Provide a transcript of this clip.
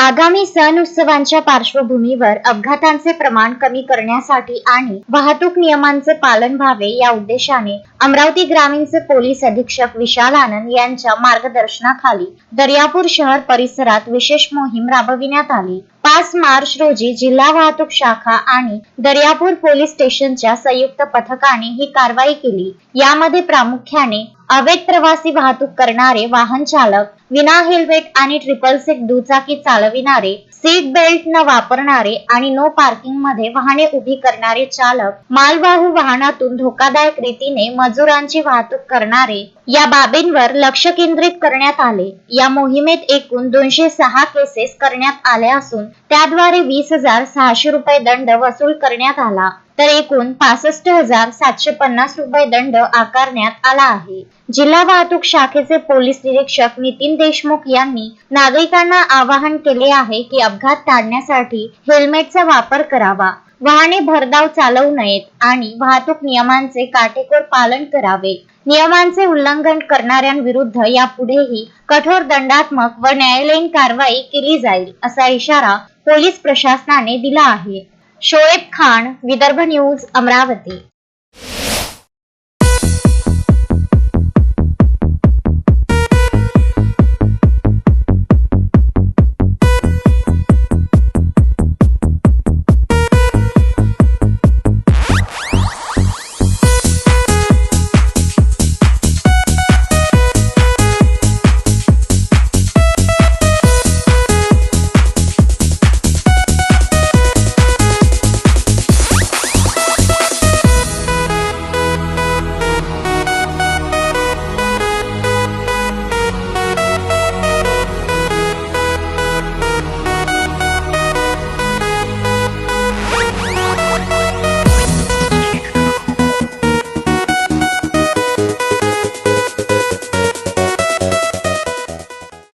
आगामी सण उत्सवांच्या पार्श्वभूमीवर अपघातांचे प्रमाण कमी करण्यासाठी आणि वाहतूक नियमांचे पालन व्हावे या उद्देशाने अमरावती ग्रामीणचे पोलीस अधीक्षक विशाल आनंद यांच्या मार्गदर्शनाखाली दर्यापूर शहर परिसरात विशेष मोहीम राबविण्यात आली। 5 मार्च रोजी जिल्हा वाहतूक शाखा आणि दर्यापूर पोलीस स्टेशनच्या संयुक्त पथकाने ही कारवाई केली। यामध्ये प्रामुख्याने अवैध प्रवासी वाहतूक करणारे वाहन चालक, विना हेल्मेट आणि ट्रिपल सीट दुचाकी चालविणारे, सीट बेल्ट न वापरणारे आणि नो पार्किंग मध्ये वाहने उभी करणारे चालक, मालवाहू वाहनातून धोकादायक रीतीने मजुरांची वाहतूक करणारे या बाबींवर लक्ष केंद्रित करण्यात आले। या मोहिमेत एकूण 206 केसेस करण्यात आल्या असून त्याद्वारे 20,600 रुपये दंड वसूल करण्यात आला, तर एकूण 65,750 रुपये दंड आकारण्यात आला आहे। जिल्हा वाहतूक शाखेचे पोलीस निरीक्षक नितीन देशमुख यांनी नागरिकांना आवाहन केले आहे की अपघात टाळण्यासाठी हेल्मेटचा वापर करावा, वाहने भरधाव चालवू नयेत आणि वाहतूक नियमांचे काटेकोर पालन करावे। नियमांचे उल्लंघन करणाऱ्यांविरुद्ध यापुढेही कठोर दंडात्मक व न्यायालयीन कारवाई केली जाईल, असा इशारा पोलीस प्रशासनाने दिला आहे। शोएब खान, विदर्भ न्यूज, अमरावती।